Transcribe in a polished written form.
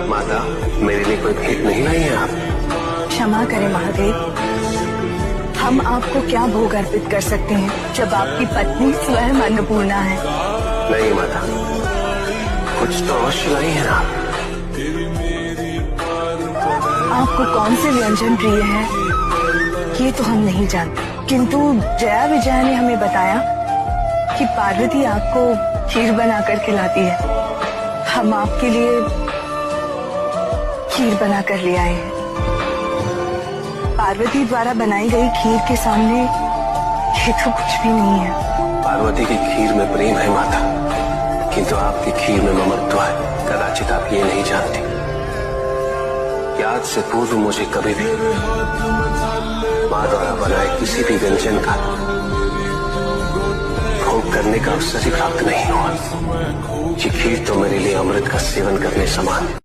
माता, मेरे लिए कोई भेंट नहीं लाई है आप? क्षमा करें महादेव, हम आपको क्या भोग अर्पित कर सकते हैं जब आपकी पत्नी स्वयं अन्नपूर्णा है। नहीं माता, कुछ तो अवश्य लाई है आप। आपको कौन से व्यंजन प्रिय है ये तो हम नहीं जानते, किंतु जया विजया ने हमें बताया कि पार्वती आपको खीर बनाकर खिलाती है। हम आपके लिए खीर बनाकर ले आए हैं। पार्वती द्वारा बनाई गई खीर के सामने ये तो कुछ भी नहीं है। पार्वती की खीर में प्रेम है माता, किंतु आपकी खीर में ममत्व है। कदाचित आप ये नहीं जानती। याद से पूर्व मुझे कभी भी माँ द्वारा बनाए किसी भी व्यंजन का भोग करने का अवसर ही प्राप्त नहीं हुआ। ये खीर तो मेरे लिए अमृत का सेवन करने समान है।